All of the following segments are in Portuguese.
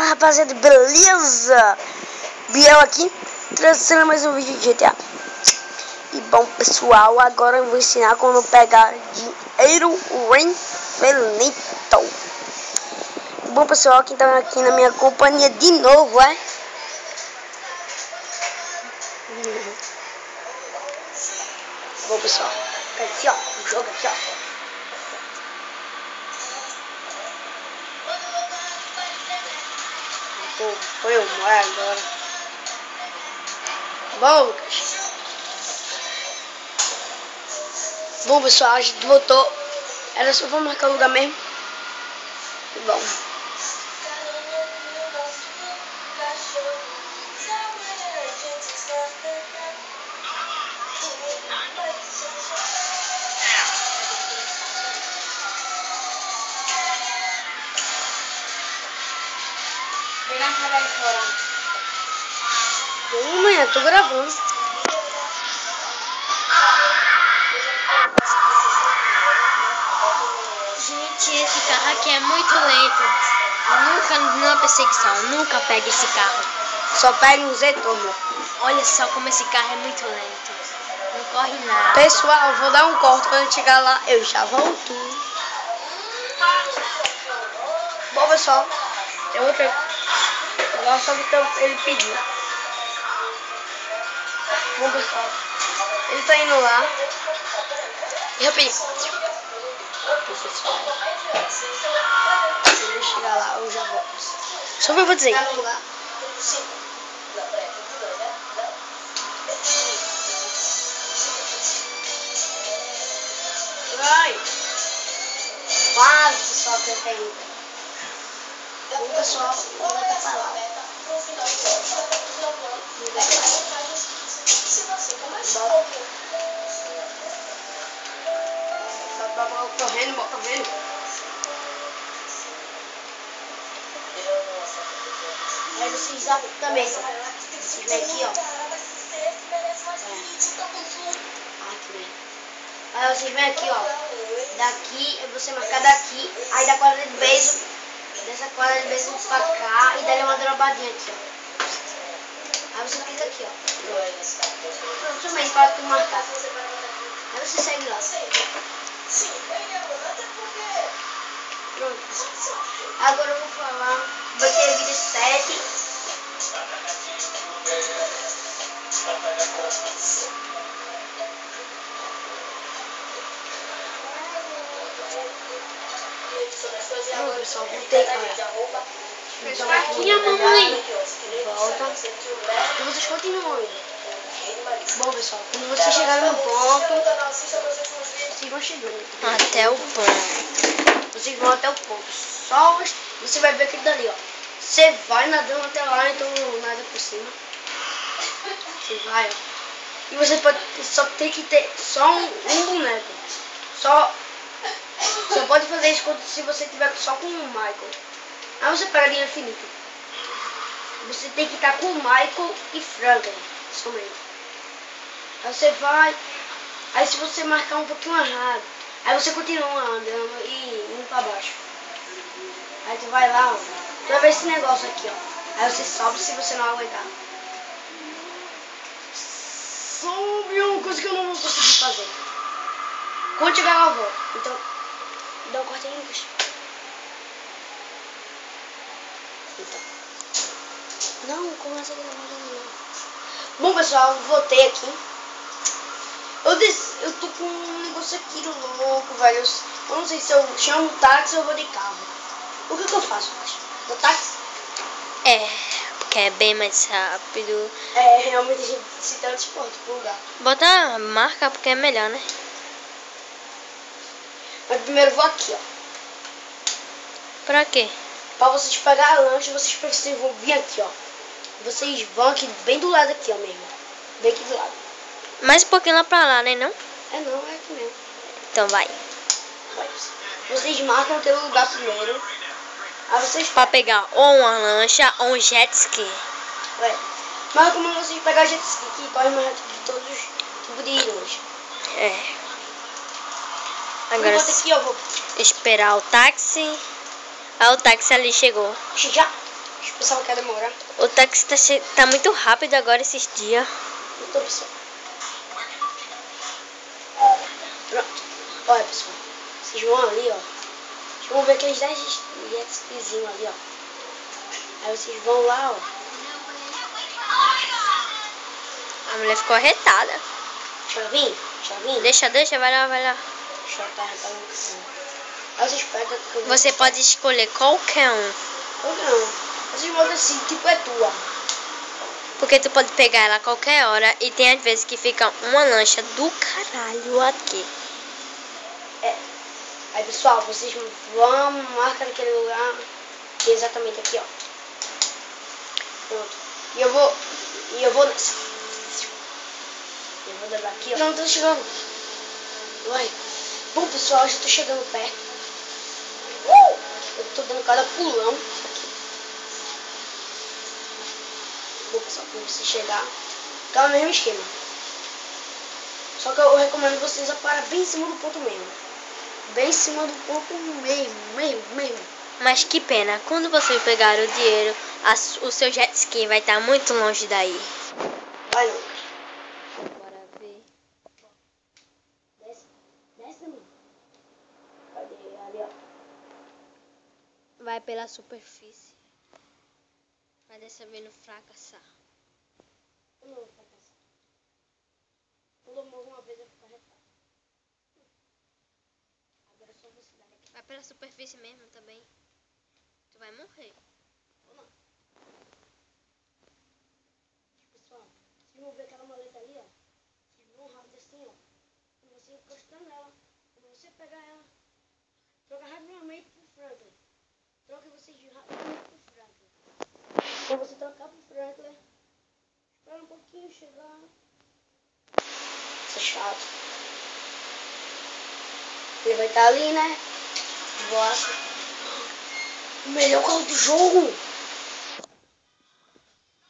Rapaziada, beleza? Biel aqui, trazendo mais um vídeo de GTA. E bom, pessoal, agora eu vou ensinar como pegar dinheiro infinito. Bom, pessoal, quem tá aqui na minha companhia de novo, é? Bom, pessoal, aqui ó, o jogo aqui ó. Pô, foi o mar agora. Bom, Lucas. Bom, pessoal, a gente voltou. Era só pra marcar o lugar mesmo. E bom. Amanhã, tô gravando. Gente, esse carro aqui é muito lento. Nunca, na perseguição, nunca pega esse carro. Só pega um Z-Turbo. Olha só como esse carro é muito lento. Não corre nada. Pessoal, vou dar um corte quando chegar lá. Eu já volto. Bom, pessoal, tem outra. Agora só que ele pediu. Bom, pessoal, ele tá indo lá. E rapidinho. Quando ele chegar lá, eu já volto. Só que eu vou dizer. Vai! Quase, pessoal, que eu tenho. Bom, pessoal, eu vou até falar. Correndo. Aí vocês também, vocês vêm aqui, ó. Aqui. Aí vocês vêm aqui, ó. Daqui, você marcar daqui, aí da quadra de beijo, dessa quadra de beijo pra cá, e daí uma drobadinha aqui, ó. Aí você clica aqui, ó. Pronto, também para tu marcar. Aí você segue lá. Pronto. Agora eu vou falar. Vai ter vídeo 7. Pronto, pessoal, voltei. Então aqui a mamãe volta. E vocês continuam indo. Bom, pessoal, quando vocês chegarem no ponto, vocês vão chegando. Até o ponto. Vocês vão até o ponto. Só você vai ver aquilo dali, ó. Você vai nadando até lá, então nada por cima. Você vai, ó. E você pode só ter que ter só um boneco. Só pode fazer isso se você tiver só com o Michael. Aí você pega dinheiro infinito. Você tem que estar com o Michael e Franklin somente. Aí você vai. Aí se você marcar um pouquinho errado, aí você continua andando e indo pra baixo. Aí tu vai lá, ó. Tu vai ver esse negócio aqui, ó. Aí você sobe se você não aguentar. Sobe uma coisa que eu não vou conseguir fazer. Quando chegar lá eu vou. Então, dá um corte aí, Lucas. Então. Não, começa a gravar não. Bom, pessoal, voltei aqui. Eu tô com um negócio aqui louco, velho. Eu não sei se eu chamo um táxi ou eu vou de carro. O que eu faço, Lucas? Do táxi? É, porque é bem mais rápido. É, realmente a gente se transporta pro lugar. Bota a marca porque é melhor, né? Mas primeiro eu vou aqui, ó. Pra quê? Pra vocês pegar a lancha, vocês precisam vir aqui, ó. Vocês vão aqui, bem do lado aqui, ó, mesmo. Bem aqui do lado. Mais um pouquinho lá pra lá, né, não? É não, é aqui mesmo. Então vai. Vocês marcam o teu lugar primeiro. Aí vocês... Pra pegar ou uma lancha ou um jet ski. Mas como vocês pegar jet ski, que corre mais rápido de todos os tipos de lancha. Agora aqui, ó, vou esperar o táxi. Ah, o táxi ali chegou. Já? Eu pensava que ia demorar. O táxi tá muito rápido agora esses dias. Então, pessoal. Pronto. Olha, pessoal. Vocês vão ali, ó. Vocês vão ver aqueles 10 jetskizinhos ali, ó. Aí vocês vão lá, ó. A mulher ficou arretada. Chavinho? Deixa, vai lá. Deixa eu tá arretando. Aí vocês pegam... Você pode escolher qualquer um. Ou não. Vocês botam assim, tipo é tua. Porque tu pode pegar ela a qualquer hora. E tem às vezes que fica uma lancha do caralho aqui. Aí, pessoal, vocês vão marcar naquele lugar. Que é exatamente aqui, ó. Pronto. E eu vou nessa. Eu vou dobrar aqui, ó. Não, tô chegando. Vai. Bom, pessoal, eu já tô chegando perto. Eu tô dando cada pulão aqui. Bom, pessoal, quando você chegar, tá no mesmo esquema. Só que eu recomendo vocês a parar bem em cima do ponto mesmo. Bem em cima do ponto mesmo. Mas que pena, quando você pegar o dinheiro, o seu jet ski vai estar muito longe daí. Vai não. Bora ver. Desce também. Cadê? Ali, ó. Vai pela superfície. Vai dessa vez no fracassar. Eu não vou fracassar. Quando eu morro uma vez eu fico arretado. Agora é só você dar aqui. Vai pela superfície mesmo também. Tu vai morrer. Ou não. Pessoal, vocês vão ver aquela maleta ali, ó. Vocês vão rápido assim, ó. E você encostando nela. Quando você pegar ela, troca rapidamente pro Franklin. Troca vocês rapidamente pro Franklin. Quando você trocar pro Franklin, espera um pouquinho chegar. Isso é chato. Ele vai estar ali, né? Gosto. O melhor carro do jogo.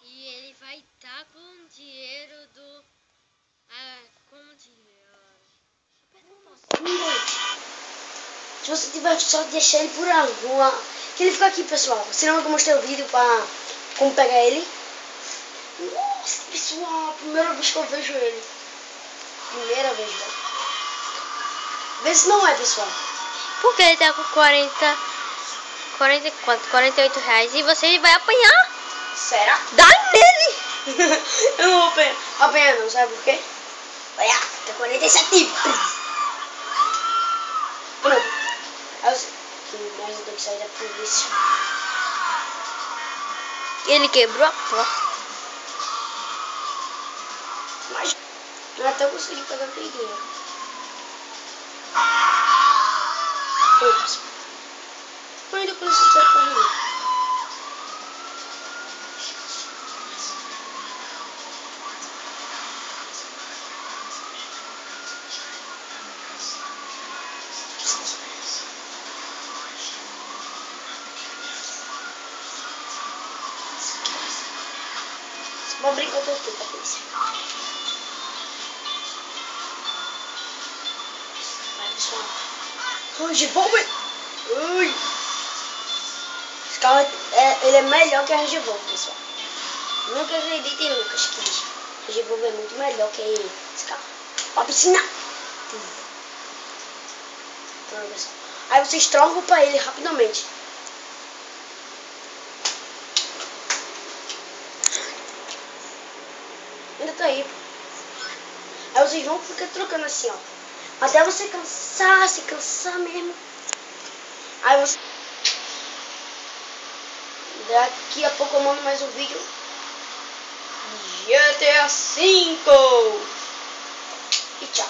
E ele vai estar com o dinheiro do... com o dinheiro... Se você tiver só deixar ele por alguma... Que ele fica aqui, pessoal. Senão eu mostrei o vídeo pra como pegar ele. Nossa, pessoal. Primeira vez que eu vejo ele. Primeira vez, velho. Vê se não é, pessoal. Porque ele tá com 48 reais e você vai apanhar. Será? Dá nele! Eu não vou apanhar não, sabe por quê? Olha, tá 47. Pronto. Aí eu sei que nós temos que sair da polícia. Ele quebrou a porta. Mas eu até consegui pegar o dinheiro. Pronto. Ainda com esse tempo correndo. Vou brincar com tudo, polícia. Vai, pessoal. Range Rover. Ui. Esse carro ele é melhor que a Range Rover, pessoal. Nunca acreditem nunca, que a Range Rover é muito melhor que esse carro. Pra piscina. Pronto, pessoal. Aí vocês trocam pra ele rapidamente. Ainda tá aí. Aí vocês vão ficar trocando assim, ó. Até você cansar, se cansar mesmo. Aí você... Daqui a pouco eu mando mais um vídeo. GTA 5. E tchau.